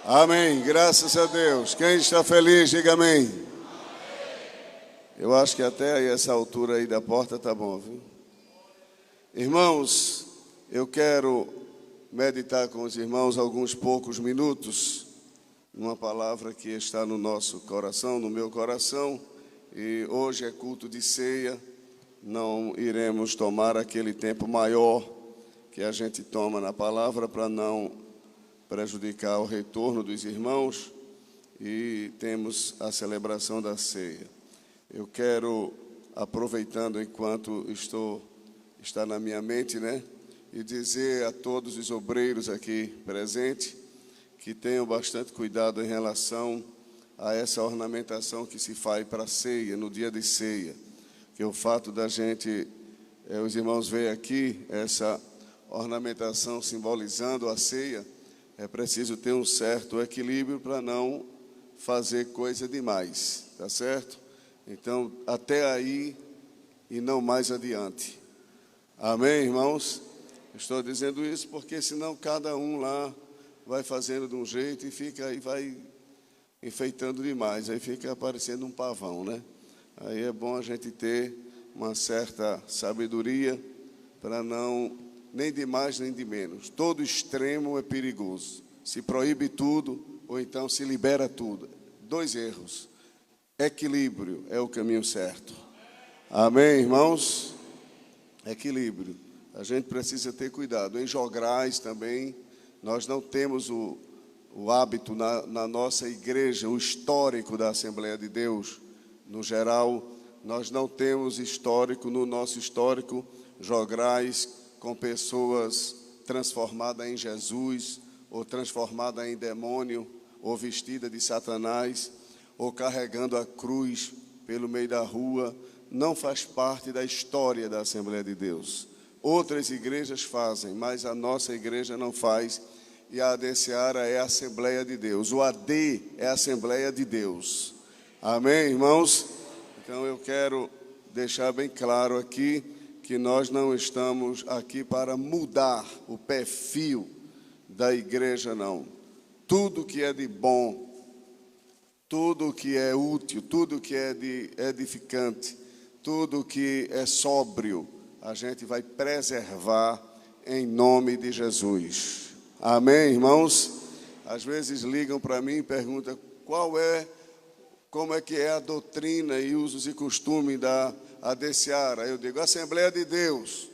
Amém. Graças a Deus. Quem está feliz, diga amém. Eu acho que até aí, essa altura aí da porta tá bom, viu? Irmãos, eu quero meditar com os irmãos alguns poucos minutos, uma palavra que está no nosso coração, no meu coração, e hoje é culto de ceia, não iremos tomar aquele tempo maior que a gente toma na palavra para não prejudicar o retorno dos irmãos, e temos a celebração da ceia. Eu quero, aproveitando enquanto está na minha mente, e dizer a todos os obreiros aqui presentes que tenham bastante cuidado em relação a essa ornamentação que se faz para a ceia, no dia de ceia. Que o fato da gente, os irmãos veem aqui essa ornamentação simbolizando a ceia, é preciso ter um certo equilíbrio para não fazer coisa demais, tá certo? Então, até aí e não mais adiante. Amém, irmãos? Estou dizendo isso porque senão cada um lá vai fazendo de um jeito e fica aí, vai enfeitando demais, aí fica parecendo um pavão, né? Aí é bom a gente ter uma certa sabedoria para não, nem de mais nem de menos. Todo extremo é perigoso. Se proíbe tudo ou então se libera tudo. Dois erros. Equilíbrio é o caminho certo. Amém, irmãos? Equilíbrio. A gente precisa ter cuidado. Em jograis também, nós não temos o hábito na nossa igreja, o histórico da Assembleia de Deus. No geral, nós não temos histórico, no nosso histórico, jograis com pessoas transformadas em Jesus, ou transformadas em demônio, ou vestidas de Satanás, ou carregando a cruz pelo meio da rua. Não faz parte da história da Assembleia de Deus. Outras igrejas fazem, mas a nossa igreja não faz. E a AD Seara é a Assembleia de Deus. O AD é a Assembleia de Deus. Amém, irmãos? Então eu quero deixar bem claro aqui que nós não estamos aqui para mudar o perfil da igreja, não. Tudo que é de bom, tudo que é útil, tudo que é de edificante, tudo que é sóbrio, a gente vai preservar em nome de Jesus. Amém, irmãos? Às vezes ligam para mim e perguntam como é que é a doutrina e usos e costumes da AD Seara. Eu digo, Assembleia de Deus.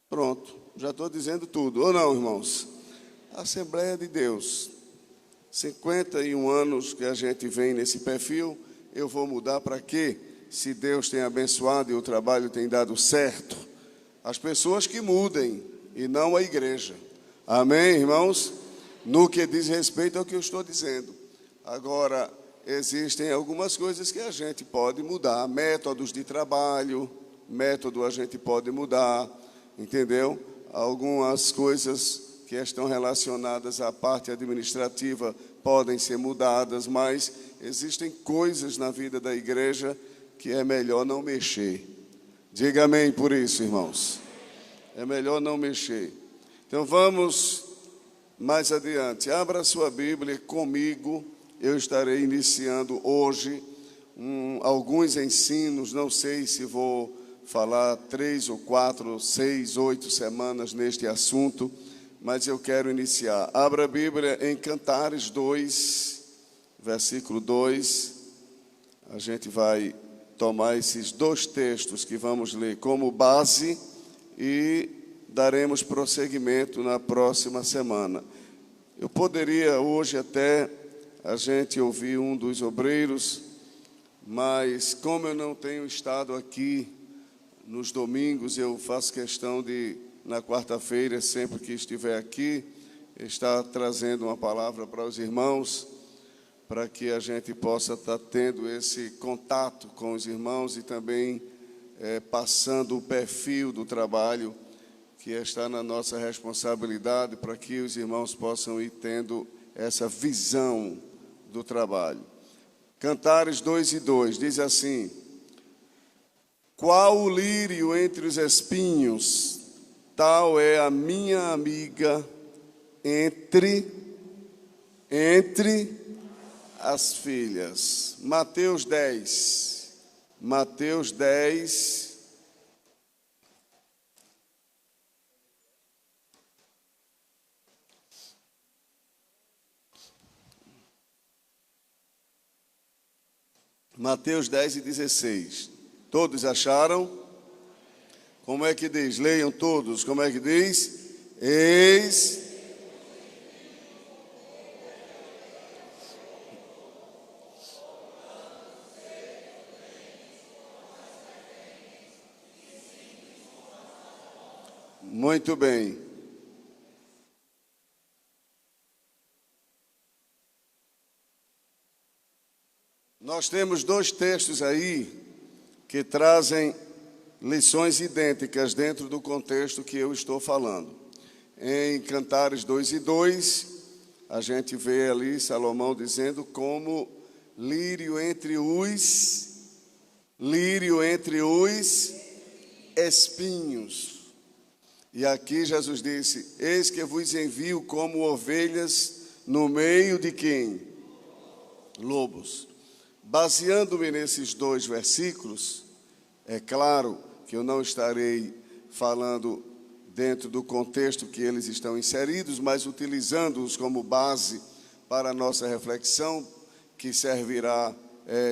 Pronto, já estou dizendo tudo. Ou não, irmãos? Assembleia de Deus. 51 anos que a gente vem nesse perfil, eu vou mudar para quê? Se Deus tem abençoado e o trabalho tem dado certo, as pessoas que mudem e não a igreja. Amém, irmãos? No que diz respeito ao que eu estou dizendo. Agora, existem algumas coisas que a gente pode mudar. Métodos de trabalho, método a gente pode mudar, entendeu? Algumas coisas que estão relacionadas à parte administrativa podem ser mudadas, mas existem coisas na vida da igreja que é melhor não mexer. Diga amém por isso, irmãos. É melhor não mexer. Então vamos mais adiante. Abra a sua Bíblia comigo. Eu estarei iniciando hoje alguns ensinos. Não sei se vou falar 3 ou 4, 6, 8 semanas neste assunto, mas eu quero iniciar. Abra a Bíblia em Cantares 2, versículo 2. A gente vai tomar esses dois textos que vamos ler como base e daremos prosseguimento na próxima semana. Eu poderia hoje até a gente ouvir um dos obreiros, mas como eu não tenho estado aqui nos domingos, eu faço questão de, na quarta-feira, sempre que estiver aqui, estar trazendo uma palavra para os irmãos, para que a gente possa estar tendo esse contato com os irmãos e também passando o perfil do trabalho que está na nossa responsabilidade, para que os irmãos possam ir tendo essa visão do trabalho. Cantares 2:2 diz assim: qual o lírio entre os espinhos, tal é a minha amiga entre entre as filhas. Mateus 10. Mateus 10. Mateus 10 e 16. Todos acharam? Como é que diz? Leiam todos. Como é que diz? Eis. Muito bem. Nós temos dois textos aí que trazem lições idênticas dentro do contexto que eu estou falando. Em Cantares 2:2, a gente vê ali Salomão dizendo como lírio entre os espinhos. E aqui Jesus disse: eis que vos envio como ovelhas no meio de quem? Lobos. Baseando-me nesses dois versículos, é claro que eu não estarei falando dentro do contexto que eles estão inseridos, mas utilizando-os como base para a nossa reflexão, que servirá,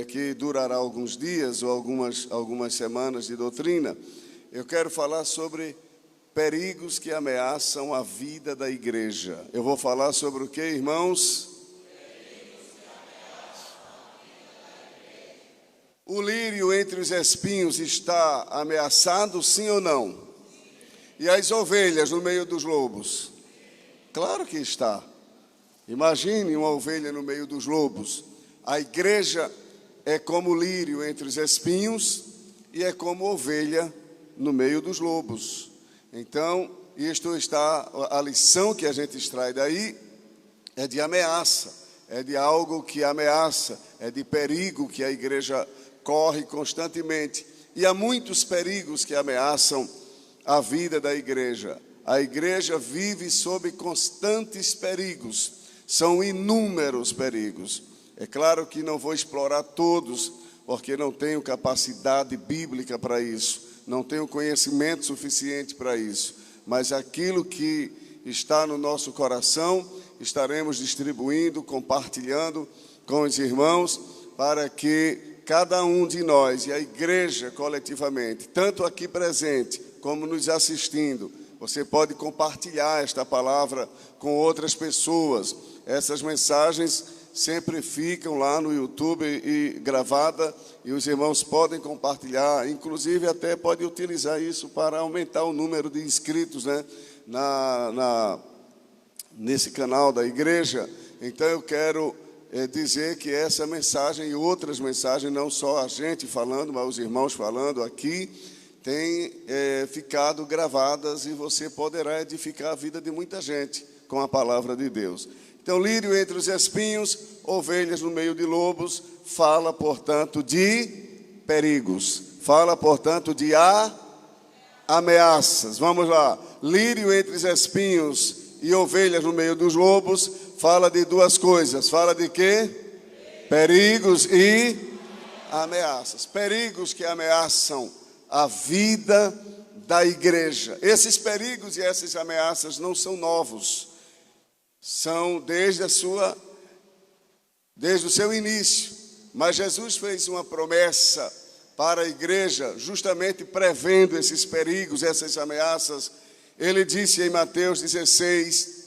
que durará alguns dias ou algumas semanas de doutrina. Eu quero falar sobre perigos que ameaçam a vida da igreja. Eu vou falar sobre o que, irmãos? O lírio entre os espinhos está ameaçado, sim ou não? E as ovelhas no meio dos lobos? Claro que está. Imagine uma ovelha no meio dos lobos. A igreja é como lírio entre os espinhos e é como ovelha no meio dos lobos. Então, isto está, a lição que a gente extrai daí é de ameaça, é de algo que ameaça, é de perigo que a igreja corre constantemente. E há muitos perigos que ameaçam a vida da igreja. A igreja vive sob constantes perigos. São inúmeros perigos. É claro que não vou explorar todos, porque não tenho capacidade bíblica para isso. Não tenho conhecimento suficiente para isso. Mas aquilo que está no nosso coração, estaremos distribuindo, compartilhando com os irmãos, para que cada um de nós e a igreja coletivamente, tanto aqui presente como nos assistindo, você pode compartilhar esta palavra com outras pessoas. Essas mensagens sempre ficam lá no YouTube e gravada, e os irmãos podem compartilhar, inclusive até pode utilizar isso para aumentar o número de inscritos, né, nesse canal da igreja. Então eu quero dizer que essa mensagem e outras mensagens, não só a gente falando, mas os irmãos falando aqui, têm ficado gravadas e você poderá edificar a vida de muita gente com a palavra de Deus. Então, lírio entre os espinhos, ovelhas no meio de lobos, fala, portanto, de perigos. Fala, portanto, de ameaças. Vamos lá. Lírio entre os espinhos e ovelhas no meio dos lobos, fala de duas coisas. Fala de quê? Perigos e ameaças. Perigos que ameaçam a vida da igreja. Esses perigos e essas ameaças não são novos. São desde o seu início. Mas Jesus fez uma promessa para a igreja, justamente prevendo esses perigos, essas ameaças. Ele disse em Mateus 16,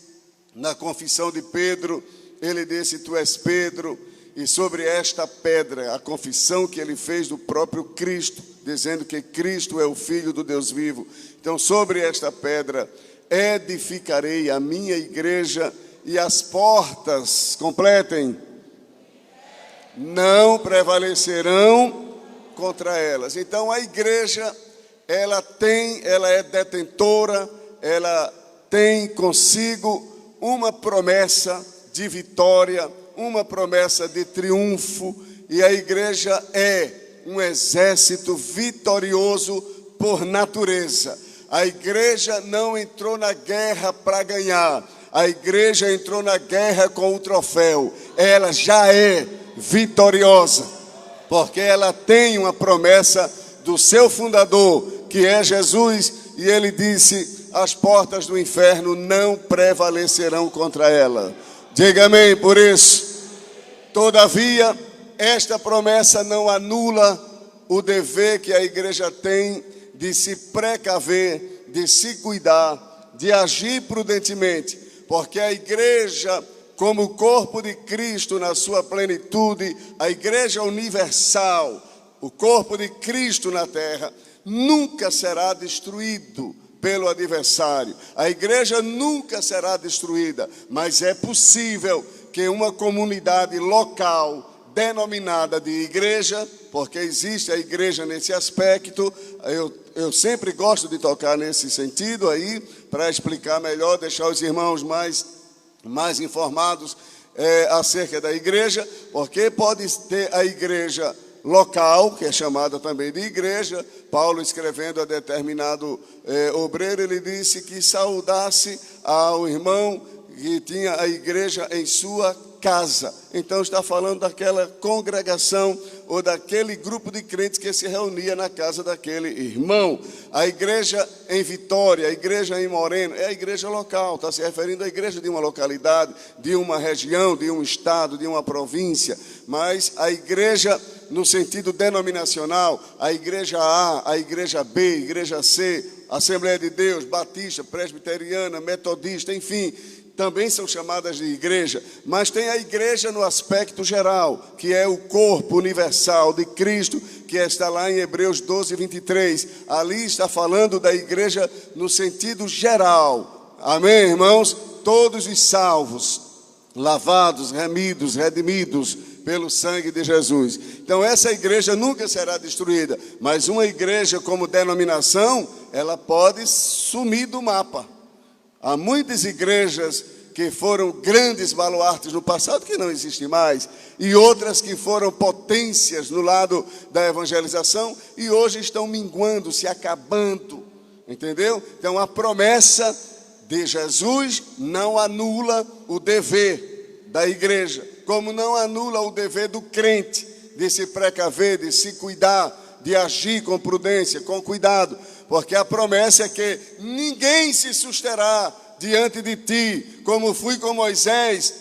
na confissão de Pedro, ele disse: tu és Pedro, e sobre esta pedra, a confissão que ele fez do próprio Cristo, dizendo que Cristo é o Filho do Deus vivo. Então, sobre esta pedra edificarei a minha igreja, e as portas, completem, não prevalecerão contra elas. Então a igreja, ela é detentora, ela tem consigo uma promessa de vitória, uma promessa de triunfo, e a igreja é um exército vitorioso por natureza. A igreja não entrou na guerra para ganhar. A igreja entrou na guerra com o troféu. Ela já é vitoriosa, porque ela tem uma promessa do seu fundador, que é Jesus, e ele disse: as portas do inferno não prevalecerão contra ela. Diga amém por isso. Todavia, esta promessa não anula o dever que a igreja tem de se precaver, de se cuidar, de agir prudentemente, porque a igreja, como corpo de Cristo na sua plenitude, a igreja universal, o corpo de Cristo na terra, nunca será destruído pelo adversário. A igreja nunca será destruída, mas é possível que uma comunidade local denominada de igreja, porque existe a igreja nesse aspecto, eu sempre gosto de tocar nesse sentido aí, para explicar melhor, deixar os irmãos mais informados acerca da igreja, porque pode ter a igreja local, que é chamada também de igreja. Paulo, escrevendo a determinado obreiro, ele disse que saudasse ao irmão que tinha a igreja em sua casa. Então está falando daquela congregação ou daquele grupo de crentes que se reunia na casa daquele irmão. A igreja em Vitória, a igreja em Moreno, é a igreja local, está se referindo à igreja de uma localidade, de uma região, de um estado, de uma província. Mas a igreja no sentido denominacional, a igreja A, a igreja B, a igreja C, Assembleia de Deus, Batista, Presbiteriana, Metodista, enfim, também são chamadas de igreja, mas tem a igreja no aspecto geral, que é o corpo universal de Cristo, que está lá em Hebreus 12, 23. Ali está falando da igreja no sentido geral. Amém, irmãos? Todos os salvos, lavados, remidos, redimidos pelo sangue de Jesus. Então essa igreja nunca será destruída, mas uma igreja como denominação, ela pode sumir do mapa. Há muitas igrejas que foram grandes baluartes no passado que não existem mais, e outras que foram potências no lado da evangelização e hoje estão minguando, se acabando, entendeu? Então a promessa de Jesus não anula o dever da igreja, como não anula o dever do crente de se precaver, de se cuidar, de agir com prudência, com cuidado, porque a promessa é que ninguém se susterá diante de ti, como fui com Moisés,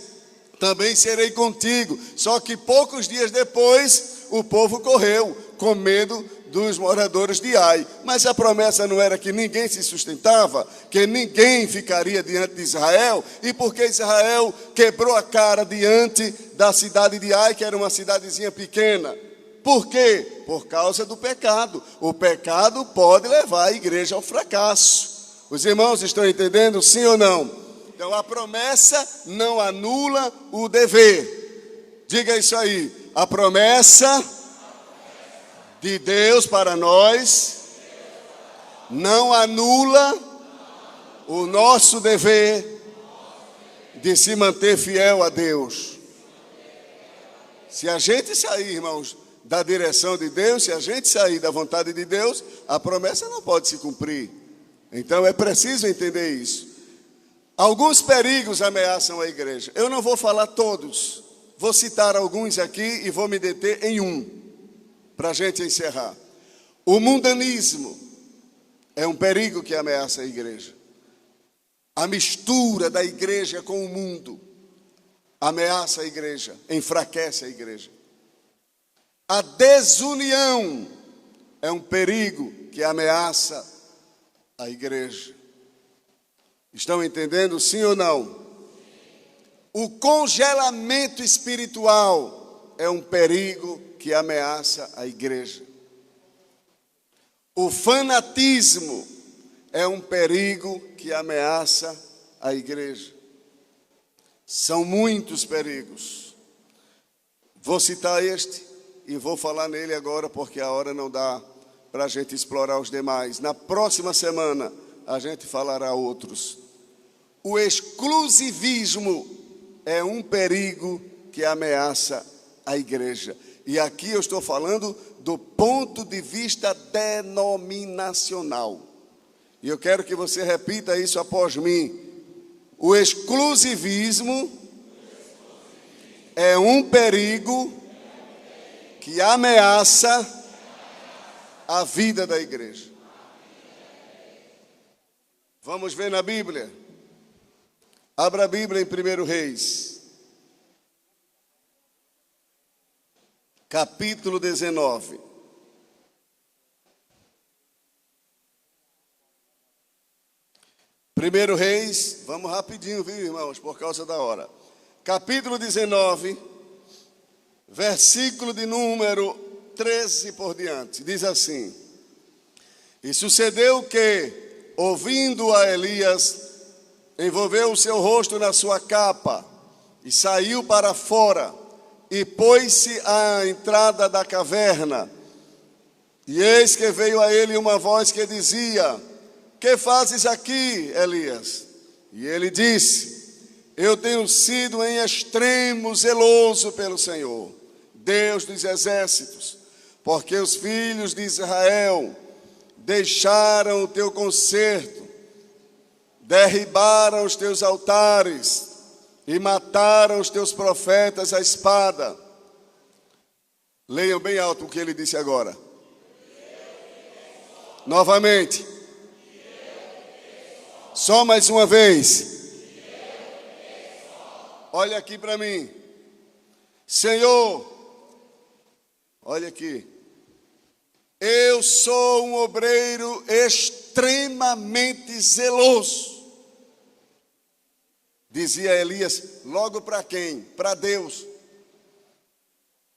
também serei contigo. Só que poucos dias depois, o povo correu, com medo dos moradores de Ai. Mas a promessa não era que ninguém se sustentava, que ninguém ficaria diante de Israel, e porque Israel quebrou a cara diante da cidade de Ai, que era uma cidadezinha pequena. Por quê? Por causa do pecado. O pecado pode levar a igreja ao fracasso. Os irmãos estão entendendo, sim ou não? Então a promessa não anula o dever. Diga isso aí. A promessa de Deus para nós não anula o nosso dever de se manter fiel a Deus. Se a gente sair, irmãos, da direção de Deus, se a gente sair da vontade de Deus, a promessa não pode se cumprir. Então é preciso entender isso. Alguns perigos ameaçam a igreja. Eu não vou falar todos, vou citar alguns aqui e vou me deter em um, para a gente encerrar. O mundanismo é um perigo que ameaça a igreja. A mistura da igreja com o mundo ameaça a igreja, enfraquece a igreja. A desunião é um perigo que ameaça a igreja. Estão entendendo, sim ou não? O congelamento espiritual é um perigo que ameaça a igreja. O fanatismo é um perigo que ameaça a igreja. São muitos perigos. Vou citar este e vou falar nele agora, porque a hora não dá para a gente explorar os demais. Na próxima semana, a gente falará outros. O exclusivismo é um perigo que ameaça a igreja. E aqui eu estou falando do ponto de vista denominacional. E eu quero que você repita isso após mim. O exclusivismo é um perigo que ameaça a vida da igreja. Vamos ver na Bíblia? Abra a Bíblia em 1 Reis, capítulo 19. Primeiro Reis, vamos rapidinho, viu, irmãos, por causa da hora. Capítulo 19, versículo de número 13 por diante. Diz assim: E sucedeu que, ouvindo a Elias, envolveu o seu rosto na sua capa, e saiu para fora, e pôs-se à entrada da caverna. E eis que veio a ele uma voz que dizia: Que fazes aqui, Elias? E ele disse: Eu tenho sido em extremo zeloso pelo Senhor, Deus dos exércitos, porque os filhos de Israel deixaram o teu concerto, derribaram os teus altares e mataram os teus profetas à espada. Leiam bem alto o que ele disse agora. Novamente. Só mais uma vez. Olha aqui para mim. Senhor, olha aqui. Eu sou um obreiro extremamente zeloso. Dizia Elias, logo para quem? Para Deus.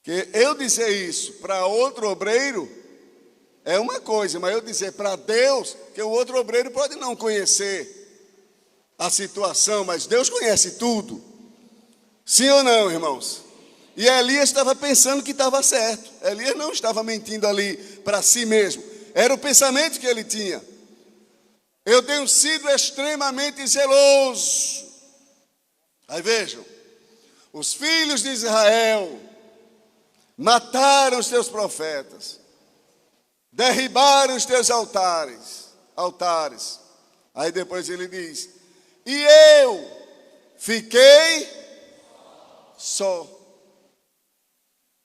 Que eu dizer isso para outro obreiro é uma coisa, mas eu dizer para Deus, que o outro obreiro pode não conhecer a situação, mas Deus conhece tudo. Sim ou não, irmãos? E Elias estava pensando que estava certo. Elias não estava mentindo ali para si mesmo. Era o pensamento que ele tinha. Eu tenho sido extremamente zeloso. Aí vejam, os filhos de Israel mataram os teus profetas, derribaram os teus altares. Aí depois ele diz: E eu fiquei só.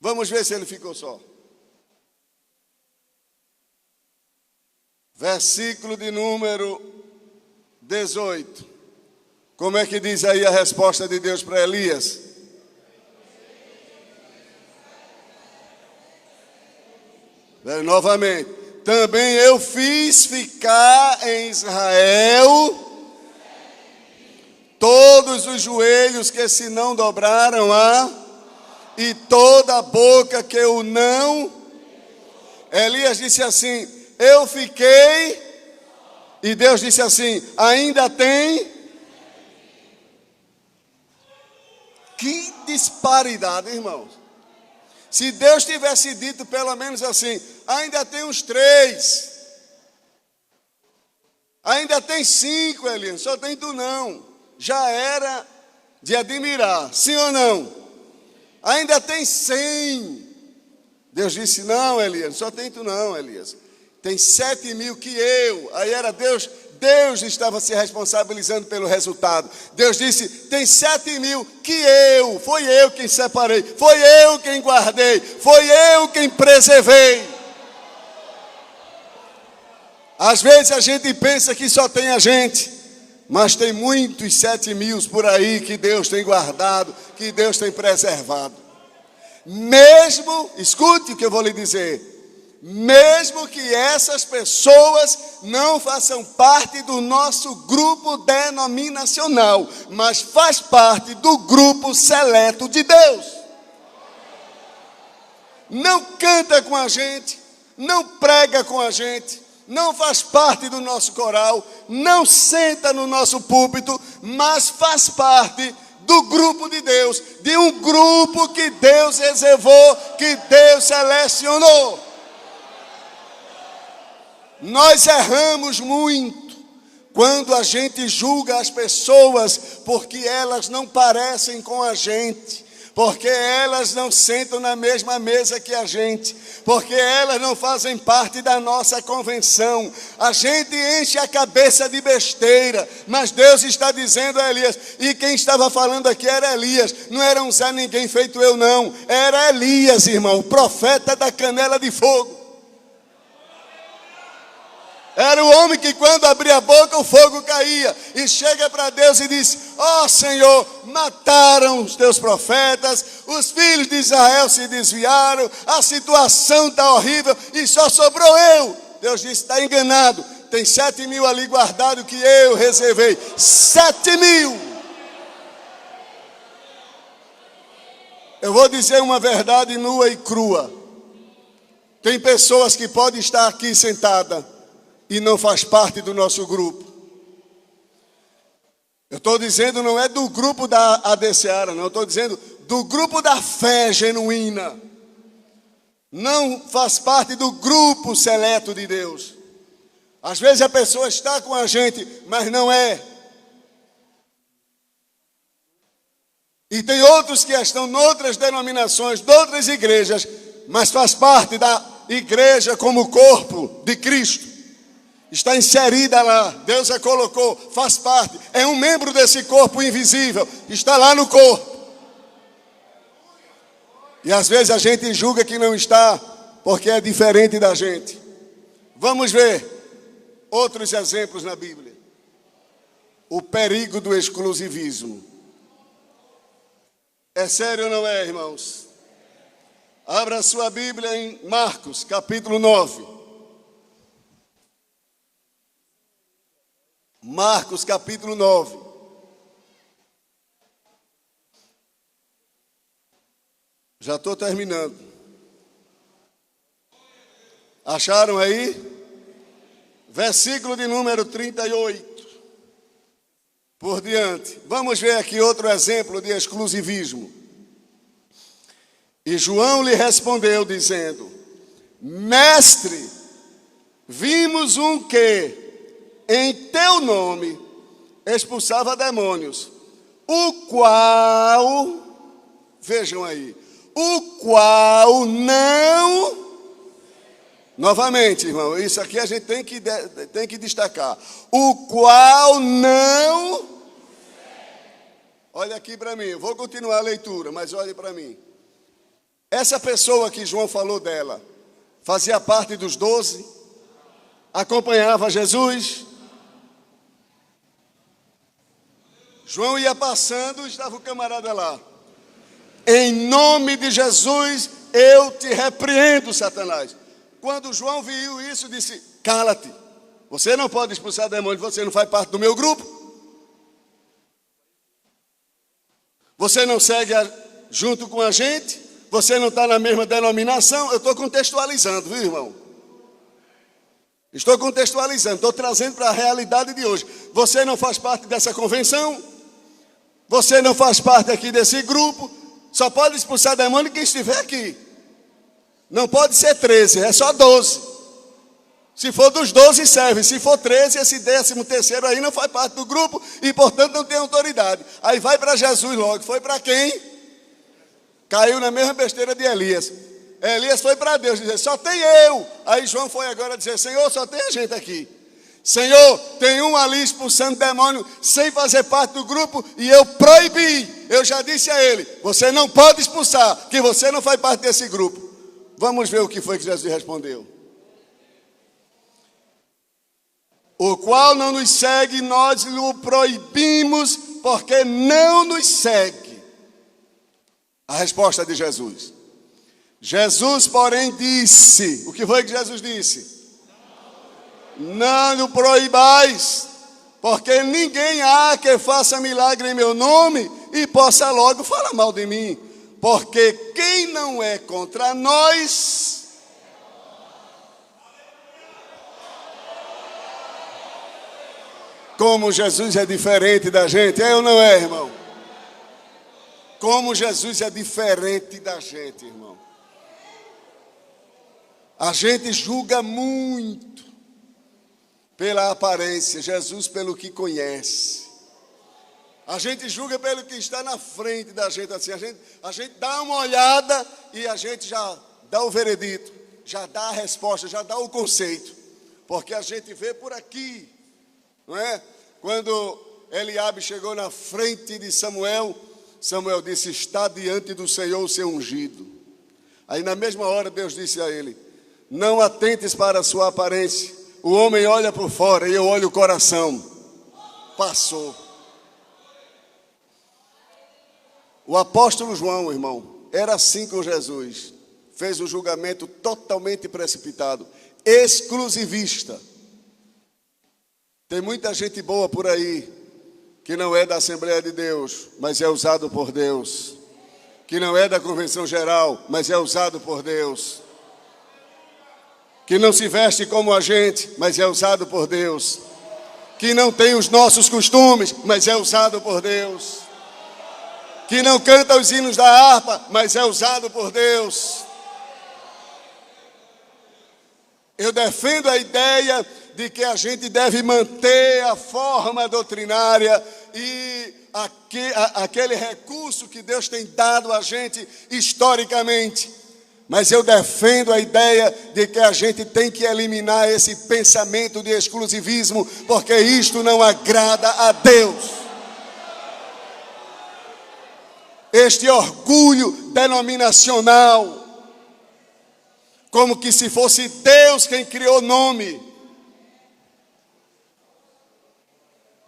Vamos ver se ele ficou só. Versículo de número 18. Como é que diz aí a resposta de Deus para Elias? Novamente. Também eu fiz ficar em Israel todos os joelhos que se não dobraram e toda a boca que o não. Elias disse assim: eu fiquei. E Deus disse assim: ainda tem. Que disparidade, irmãos. Se Deus tivesse dito pelo menos assim: ainda tem uns 3. Ainda tem 5, Elias, só tem tu não. Já era de admirar, sim ou não? Ainda tem 100. Deus disse: não, Elias, só tem tu não, Elias. Tem 7.000 que eu. Aí era Deus estava se responsabilizando pelo resultado. Deus disse: tem 7.000 que eu. Foi eu quem separei. Foi eu quem guardei. Foi eu quem preservei. Às vezes a gente pensa que só tem a gente, mas tem muitos 7.000 por aí que Deus tem guardado, que Deus tem preservado. Mesmo, escute o que eu vou lhe dizer, mesmo que essas pessoas não façam parte do nosso grupo denominacional, mas faz parte do grupo seleto de Deus. Não canta com a gente, não prega com a gente, não faz parte do nosso coral, não senta no nosso púlpito, mas faz parte do grupo de Deus, de um grupo que Deus reservou, que Deus selecionou. Nós erramos muito quando a gente julga as pessoas porque elas não parecem com a gente, porque elas não sentam na mesma mesa que a gente, porque elas não fazem parte da nossa convenção. A gente enche a cabeça de besteira, mas Deus está dizendo a Elias, e quem estava falando aqui era Elias, não era um Zé Ninguém feito eu não, era Elias, irmão, o profeta da canela de fogo. Era o homem que quando abria a boca o fogo caía. E chega para Deus e diz, ó Senhor, mataram os teus profetas, os filhos de Israel se desviaram, a situação está horrível e só sobrou eu. Deus disse, está enganado, tem 7.000 ali guardado que eu reservei. 7.000. Eu vou dizer uma verdade nua e crua. Tem pessoas que podem estar aqui sentadas e não faz parte do nosso grupo. Eu estou dizendo, não é do grupo da ADCARA, não. Eu estou dizendo do grupo da fé genuína. Não faz parte do grupo seleto de Deus. Às vezes a pessoa está com a gente, mas não é. E tem outros que estão em outras denominações, de outras igrejas, mas faz parte da igreja como corpo de Cristo. Está inserida lá, Deus a colocou, faz parte, é um membro desse corpo invisível, está lá no corpo. E às vezes a gente julga que não está, porque é diferente da gente. Vamos ver outros exemplos na Bíblia. O perigo do exclusivismo. É sério ou não é, irmãos? Abra sua Bíblia em Marcos, capítulo 9. Marcos capítulo 9. Já estou terminando. Acharam aí? Versículo de número 38. Por diante. Vamos ver aqui outro exemplo de exclusivismo. E João lhe respondeu dizendo, Mestre, vimos um que em teu nome expulsava demônios, o qual, vejam aí, o qual não, novamente, irmão, isso aqui a gente tem que destacar, o qual não, olha aqui para mim, eu vou continuar a leitura, mas olhe para mim. Essa pessoa que João falou dela, fazia parte dos 12, acompanhava Jesus. João ia passando, estava o camarada lá. Em nome de Jesus, eu te repreendo, Satanás. Quando João viu isso, disse, cala-te. Você não pode expulsar demônios, você não faz parte do meu grupo. Você não segue junto com a gente. Você não está na mesma denominação. Eu estou contextualizando, viu, irmão? Estou contextualizando, estou trazendo para a realidade de hoje. Você não faz parte dessa convenção. Você não faz parte aqui desse grupo. Só pode expulsar demônio quem estiver aqui. Não pode ser 13, é só 12. Se for dos 12 serve. Se for 13, esse 13º aí não faz parte do grupo e portanto não tem autoridade. Aí vai para Jesus logo. Foi para quem? Caiu na mesma besteira de Elias. Elias foi para Deus dizer, só tem eu. Aí João foi agora dizer, Senhor, só tem a gente aqui. Senhor, tem um ali expulsando demônio sem fazer parte do grupo e eu proibi. Eu já disse a ele, você não pode expulsar, que você não faz parte desse grupo. Vamos ver o que foi que Jesus respondeu. O qual não nos segue, nós o proibimos, porque não nos segue. A resposta de Jesus. Jesus, porém, disse, o que foi que Jesus disse? Não o proibais, porque ninguém há que faça milagre em meu nome e possa logo falar mal de mim. Porque quem não é contra nós, como Jesus é diferente da gente, é ou não é, irmão? Como Jesus é diferente da gente, irmão. A gente julga muito pela aparência, Jesus pelo que conhece. A gente julga pelo que está na frente da gente, assim, a gente dá uma olhada e a gente já dá o veredito, já dá a resposta, já dá o conceito, porque a gente vê por aqui, não é? Quando Eliabe chegou na frente de Samuel, Samuel disse: está diante do Senhor o seu ungido. Aí na mesma hora Deus disse a ele: não atentes para a sua aparência, o homem olha por fora e eu olho o coração. Passou. O apóstolo João, irmão, era assim com Jesus. Fez um julgamento totalmente precipitado, exclusivista. Tem muita gente boa por aí, que não é da Assembleia de Deus, mas é usado por Deus. Que não é da Convenção Geral, mas é usado por Deus. Que não se veste como a gente, mas é usado por Deus. Que não tem os nossos costumes, mas é usado por Deus. Que não canta os hinos da harpa, mas é usado por Deus. Eu defendo a ideia de que a gente deve manter a forma doutrinária e aquele recurso que Deus tem dado a gente historicamente. Mas eu defendo a ideia de que a gente tem que eliminar esse pensamento de exclusivismo, porque isto não agrada a Deus. Este orgulho denominacional, como que se fosse Deus quem criou o nome.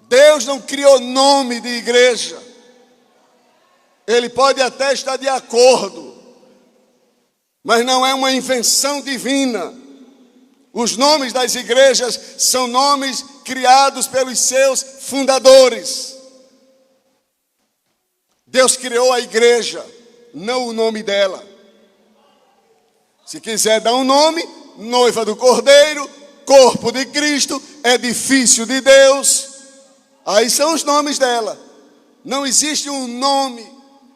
Deus não criou nome de igreja. Ele pode até estar de acordo, mas não é uma invenção divina. Os nomes das igrejas são nomes criados pelos seus fundadores. Deus criou a igreja, não o nome dela. Se quiser dar um nome, noiva do Cordeiro, corpo de Cristo, edifício de Deus, aí são os nomes dela. Não existe um nome.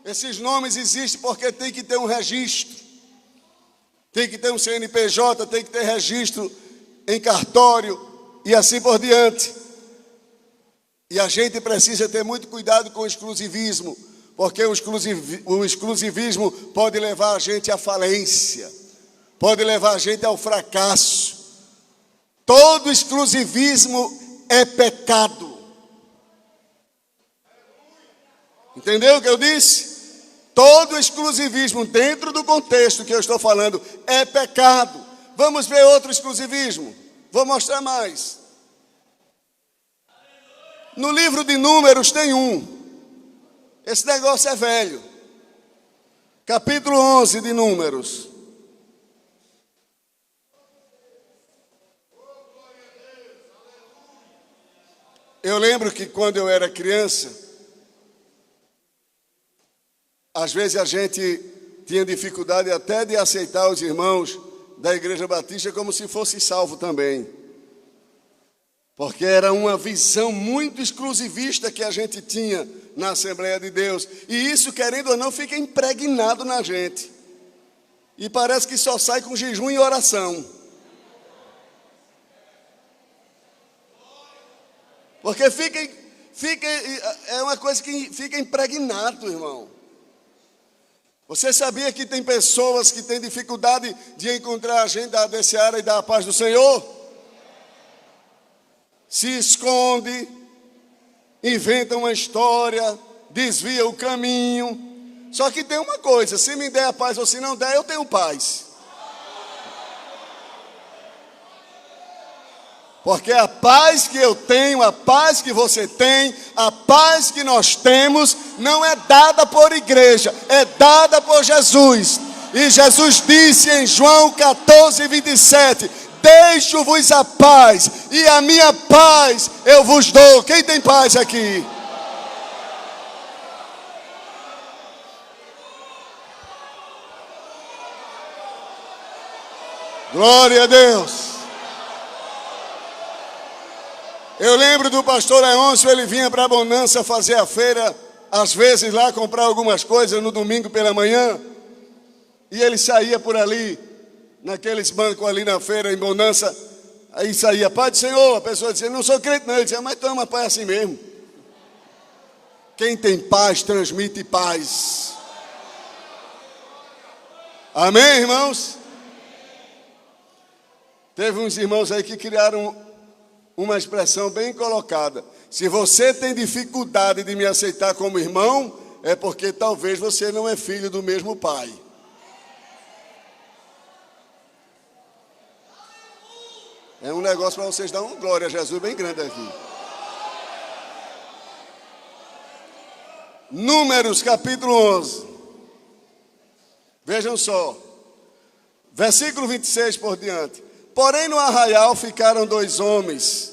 Esses nomes existem porque tem que ter um registro. Tem que ter um CNPJ, tem que ter registro em cartório e assim por diante. E a gente precisa ter muito cuidado com o exclusivismo, porque o exclusivismo pode levar a gente à falência, pode levar a gente ao fracasso. Todo exclusivismo é pecado. Entendeu o que eu disse? Todo exclusivismo, dentro do contexto que eu estou falando, é pecado. Vamos ver outro exclusivismo. Vou mostrar mais. No livro de Números tem um. Esse negócio é velho. Capítulo 11 de Números. Eu lembro que quando eu era criança, às vezes a gente tinha dificuldade até de aceitar os irmãos da Igreja Batista como se fosse salvo também. Porque era uma visão muito exclusivista que a gente tinha na Assembleia de Deus. E isso, querendo ou não, fica impregnado na gente. E parece que só sai com jejum e oração. Porque é uma coisa que fica impregnado, irmão. Você sabia que tem pessoas que têm dificuldade de encontrar a gente da ADCA e da paz do Senhor? Se esconde, inventa uma história, desvia o caminho. Só que tem uma coisa: se me der a paz ou se não der, eu tenho paz. Porque a paz que eu tenho, a paz que você tem, a paz que nós temos, não é dada por igreja, é dada por Jesus. E Jesus disse em João 14, 27, deixo-vos a paz, e a minha paz eu vos dou. Quem tem paz aqui? Glória a Deus. Eu lembro do pastor Leôncio, ele vinha para a Bonança fazer a feira, às vezes lá comprar algumas coisas no domingo pela manhã, e ele saía por ali, naqueles bancos ali na feira em Bonança, aí saía, Pai do Senhor, a pessoa dizia, não sou crente não, ele dizia, mas toma, pai, assim mesmo. Quem tem paz, transmite paz. Amém, irmãos? Teve uns irmãos aí que criaram uma expressão bem colocada. Se você tem dificuldade de me aceitar como irmão, é porque talvez você não é filho do mesmo pai. É um negócio para vocês dar uma glória a Jesus bem grande aqui. Números, capítulo 11. Vejam só. Versículo 26 por diante. Porém, no arraial ficaram 2 homens.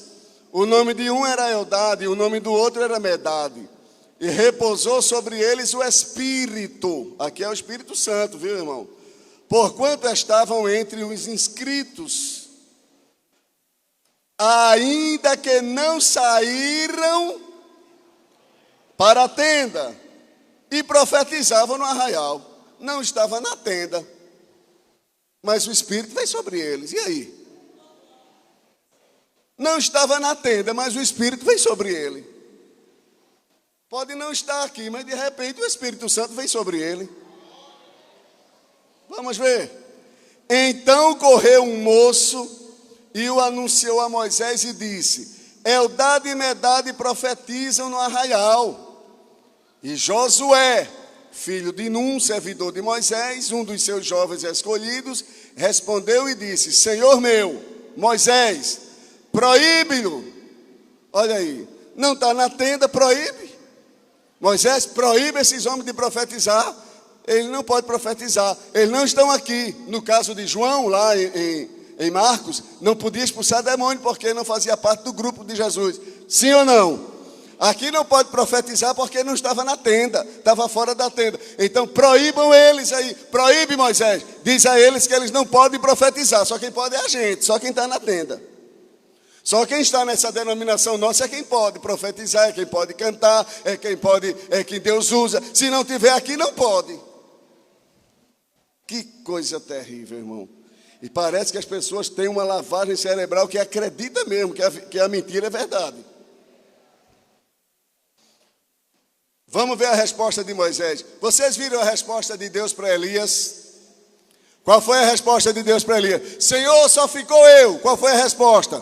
O nome de um era Eldade e o nome do outro era Medade. E repousou sobre eles o Espírito. Aqui é o Espírito Santo, viu, irmão? Porquanto estavam entre os inscritos, ainda que não saíram para a tenda, e profetizavam no arraial. Não estava na tenda, mas o Espírito veio sobre eles. E aí? Não estava na tenda, mas o Espírito veio sobre ele. Pode não estar aqui, mas de repente o Espírito Santo veio sobre ele. Vamos ver. Então correu um moço e o anunciou a Moisés e disse: Eldade e Medade profetizam no arraial. E Josué, filho de Num, servidor de Moisés, um dos seus jovens escolhidos, respondeu e disse: Senhor meu, Moisés, proíbe-lo. Olha aí, não está na tenda, proíbe. Moisés proíbe esses homens de profetizar. Ele não pode profetizar. Eles não estão aqui. No caso de João, lá em Marcos, não podia expulsar demônio porque não fazia parte do grupo de Jesus. Sim ou não? Aqui não pode profetizar porque não estava na tenda, estava fora da tenda. Então proíbam eles aí, proíbe Moisés. Diz a eles que eles não podem profetizar, só quem pode é a gente, só quem está na tenda. Só quem está nessa denominação nossa é quem pode profetizar, é quem pode cantar, é quem Deus usa. Se não tiver aqui, não pode. Que coisa terrível, irmão. E parece que as pessoas têm uma lavagem cerebral que acredita mesmo que a mentira é verdade. Vamos ver a resposta de Moisés. Vocês viram a resposta de Deus para Elias? Qual foi a resposta de Deus para Elias? Senhor, só ficou eu. Qual foi a resposta?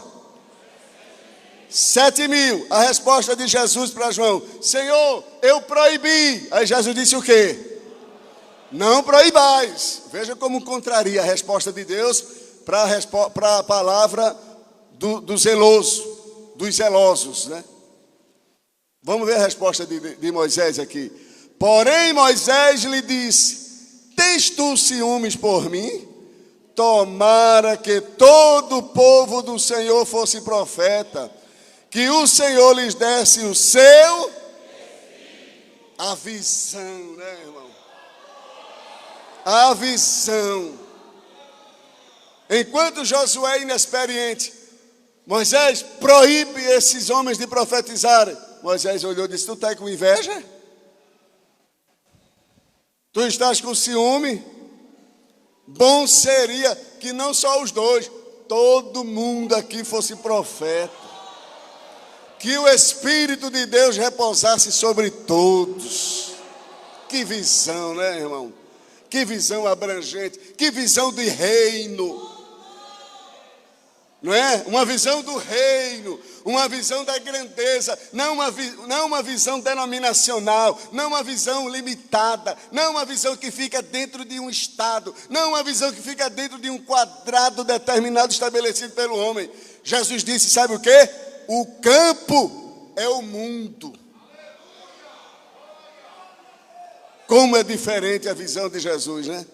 7.000. A resposta de Jesus para João: Senhor, eu proibi. Aí Jesus disse o quê? Não proibais. Veja como contraria a resposta de Deus para a palavra do zeloso, dos zelosos, né? Vamos ver a resposta de Moisés aqui. Porém Moisés lhe disse: tens tu ciúmes por mim? Tomara que todo o povo do Senhor fosse profeta, que o Senhor lhes desse o seu, a visão, né, irmão? A visão. Enquanto Josué é inexperiente, Moisés proíbe esses homens de profetizarem. Moisés olhou e disse: tu está com inveja? Tu estás com ciúme? Bom seria que não só os dois, todo mundo aqui fosse profeta. Que o Espírito de Deus repousasse sobre todos. Que visão, né, irmão? Que visão abrangente, que visão de reino. Não é? Uma visão do reino, uma visão da grandeza, não uma visão denominacional, não uma visão limitada, não uma visão que fica dentro de um estado, não uma visão que fica dentro de um quadrado determinado estabelecido pelo homem. Jesus disse, sabe o quê? O campo é o mundo. Como é diferente a visão de Jesus, né?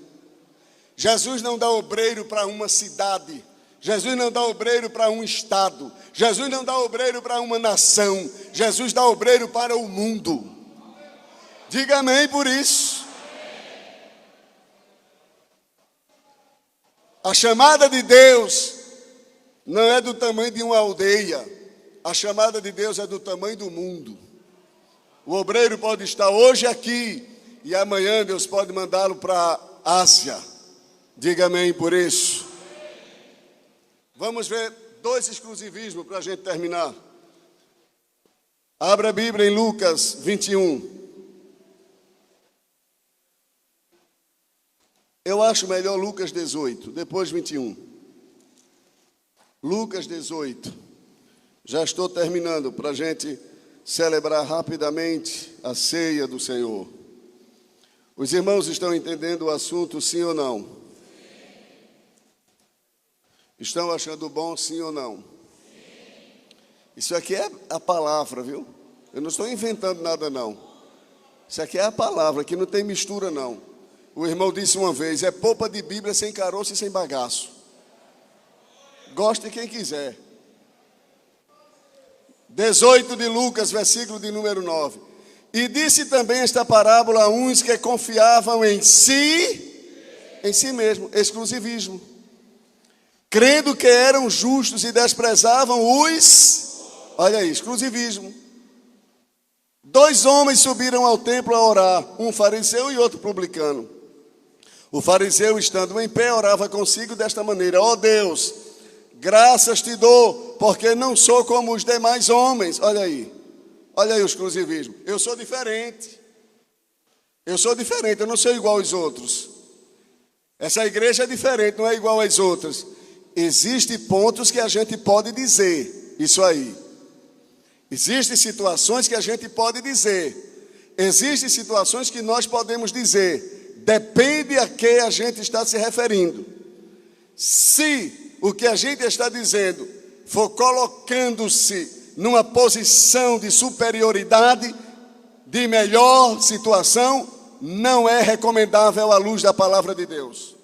Jesus não dá obreiro para uma cidade. Jesus não dá obreiro para um estado. Jesus não dá obreiro para uma nação. Jesus dá obreiro para o mundo. Diga amém por isso. A chamada de Deus não é do tamanho de uma aldeia. A chamada de Deus é do tamanho do mundo. O obreiro pode estar hoje aqui e amanhã Deus pode mandá-lo para a Ásia. Diga amém por isso. Vamos ver 2 exclusivismos para a gente terminar. Abra a Bíblia em Lucas 21. Eu acho melhor Lucas 18, depois 21. Lucas 18. Já estou terminando para a gente celebrar rapidamente a ceia do Senhor. Os irmãos estão entendendo o assunto, sim ou não? Estão achando bom, sim ou não? Isso aqui é a palavra, viu? Eu não estou inventando nada, não. Isso aqui é a palavra, aqui não tem mistura, não. O irmão disse uma vez, é polpa de Bíblia sem caroço e sem bagaço. Goste quem quiser. 18 de Lucas, versículo de número 9. E disse também esta parábola a uns que confiavam em si mesmo, exclusivismo, crendo que eram justos e desprezavam olha aí, exclusivismo. 2 homens subiram ao templo a orar, um fariseu e outro publicano. O fariseu, estando em pé, orava consigo desta maneira: ó Deus, graças te dou, porque não sou como os demais homens. Olha aí o exclusivismo. Eu sou diferente, eu não sou igual aos outros. Essa igreja é diferente, não é igual às outras. Existem pontos que a gente pode dizer isso aí. Existem situações que a gente pode dizer. Existem situações que nós podemos dizer. Depende a que a gente está se referindo. Se o que a gente está dizendo for colocando-se numa posição de superioridade, de melhor situação, não é recomendável à luz da palavra de Deus.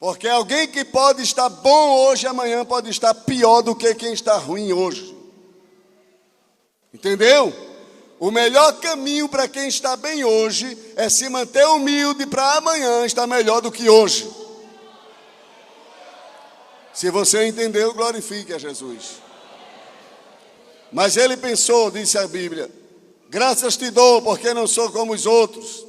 Porque alguém que pode estar bom hoje, amanhã pode estar pior do que quem está ruim hoje. Entendeu? O melhor caminho para quem está bem hoje é se manter humilde para amanhã estar melhor do que hoje. Se você entendeu, glorifique a Jesus. Mas ele pensou, disse a Bíblia, graças te dou, porque não sou como os outros,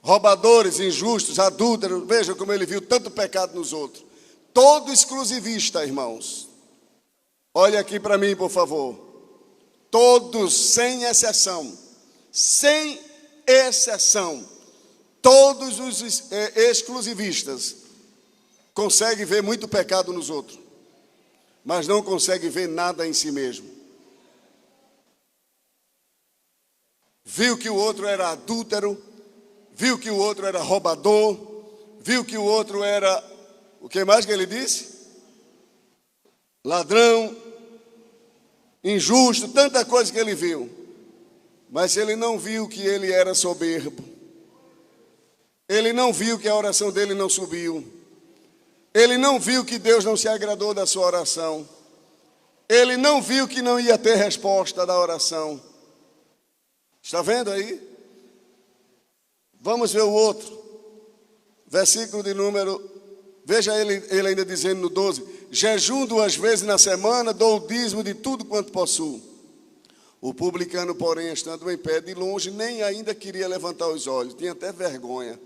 roubadores, injustos, adúlteros. Veja como ele viu tanto pecado nos outros. Todo exclusivista, irmãos. Olha aqui para mim, por favor. Todos, sem exceção, todos os exclusivistas conseguem ver muito pecado nos outros, mas não conseguem ver nada em si mesmo. Viu que o outro era adúltero, viu que o outro era roubador, viu que o outro era, o que mais que ele disse? Ladrão, injusto, tanta coisa que ele viu. Mas ele não viu que ele era soberbo. Ele não viu que a oração dele não subiu. Ele não viu que Deus não se agradou da sua oração. Ele não viu que não ia ter resposta da oração. Está vendo aí? Vamos ver o outro. Versículo de número... Veja ele ainda dizendo no 12. Jejum 2 vezes na semana, dou o dízimo de tudo quanto possuo. O publicano, porém, estando em pé de longe, nem ainda queria levantar os olhos. Tinha até vergonha.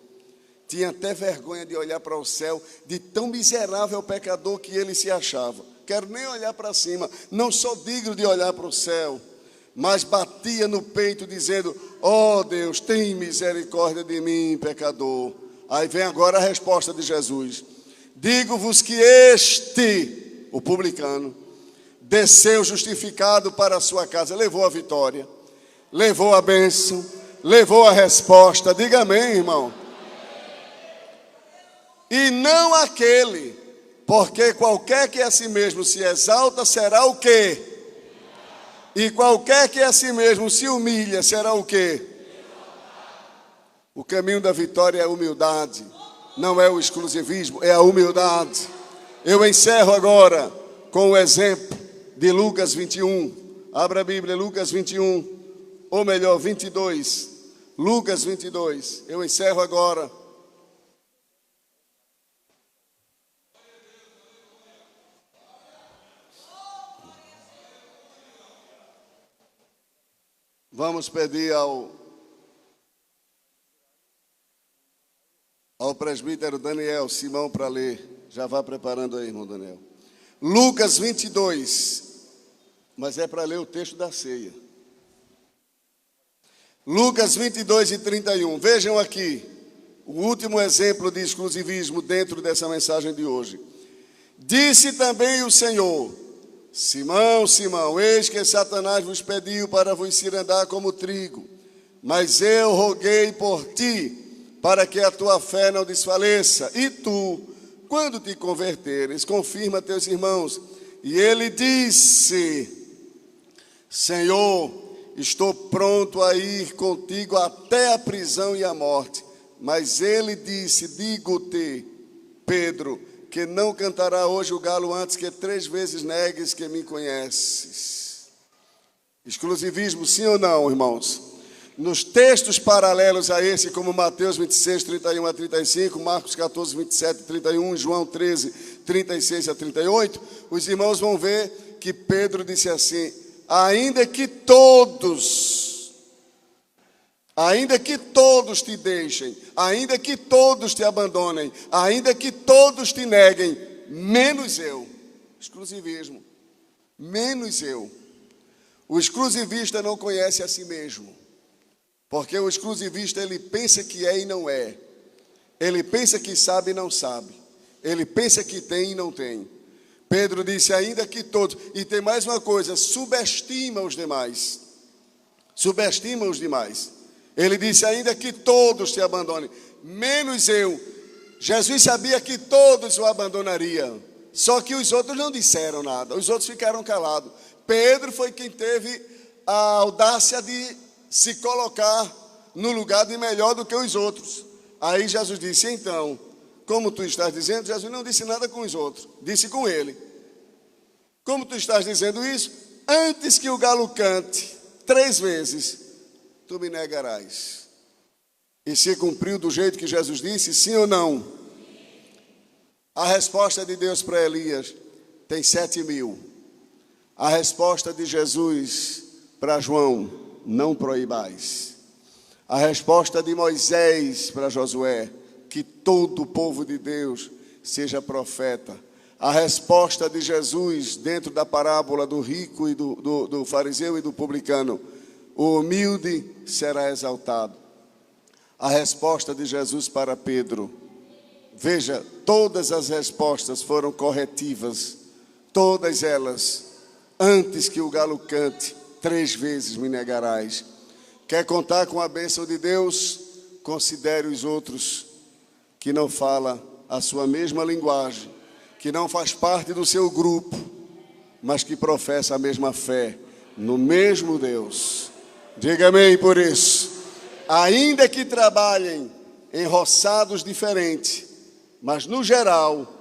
Tinha até vergonha de olhar para o céu, de tão miserável pecador que ele se achava. Quero nem olhar para cima, não sou digno de olhar para o céu. Mas batia no peito dizendo, ó Deus, tem misericórdia de mim, pecador. Aí vem agora a resposta de Jesus. Digo-vos que este, o publicano, desceu justificado para a sua casa, levou a vitória, levou a bênção, levou a resposta. Diga amém, irmão. E não aquele, porque qualquer que a si mesmo se exalta será o quê? E qualquer que a si mesmo se humilha será o quê? O caminho da vitória é a humildade. Não é o exclusivismo, é a humildade. Eu encerro agora com o exemplo de Lucas 21. Abra a Bíblia, Lucas 21, ou melhor, 22. Lucas 22. Eu encerro agora. Vamos pedir ao presbítero Daniel Simão para ler. Já vá preparando aí, irmão Daniel. Lucas 22. mas é para ler o texto da ceia. Lucas 22:31. Vejam aqui o último exemplo de exclusivismo dentro dessa mensagem de hoje. Disse também o Senhor: Simão, Simão, eis que Satanás vos pediu para vos cirandar como trigo, mas eu roguei por ti, para que a tua fé não desfaleça. E tu, quando te converteres, confirma teus irmãos. E ele disse: Senhor, estou pronto a ir contigo até a prisão e a morte. Mas ele disse: digo-te, Pedro, que não cantará hoje o galo antes que 3 vezes negues que me conheces. Exclusivismo, sim ou não, irmãos? Nos textos paralelos a esse, como Mateus 26:31-35, Marcos 14:27-31, João 13:36-38, os irmãos vão ver que Pedro disse assim: ainda que todos te deixem, ainda que todos te abandonem, ainda que todos te neguem, menos eu. Exclusivismo. Menos eu. O exclusivista não conhece a si mesmo. Porque o exclusivista, ele pensa que é e não é. Ele pensa que sabe e não sabe. Ele pensa que tem e não tem. Pedro disse: ainda que todos. E tem mais uma coisa: subestima os demais. Subestima os demais. Ele disse: ainda que todos te abandonem, menos eu. Jesus sabia que todos o abandonariam. Só que os outros não disseram nada. Os outros ficaram calados. Pedro foi quem teve a audácia de se colocar no lugar de melhor do que os outros. Aí Jesus disse: então, como tu estás dizendo? Jesus não disse nada com os outros, disse com ele. Como tu estás dizendo isso? Antes que o galo cante 3 vezes, tu me negarás. E se cumpriu do jeito que Jesus disse, sim ou não? A resposta de Deus para Elias tem 7.000. A resposta de Jesus para João: não proibais. A resposta de Moisés para Josué: que todo o povo de Deus seja profeta. A resposta de Jesus dentro da parábola do rico e do fariseu e do publicano: o humilde será exaltado. A resposta de Jesus para Pedro: veja, todas as respostas foram corretivas, todas elas. Antes que o galo cante, 3 vezes me negarás. Quer contar com a bênção de Deus? Considere os outros que não falam a sua mesma linguagem, que não faz parte do seu grupo, mas que professa a mesma fé no mesmo Deus. Diga amém por isso. Ainda que trabalhem em roçados diferentes, mas no geral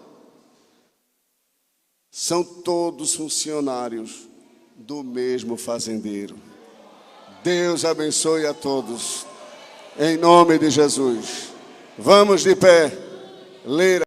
são todos funcionários do mesmo fazendeiro. Deus abençoe a todos, em nome de Jesus. Vamos de pé ler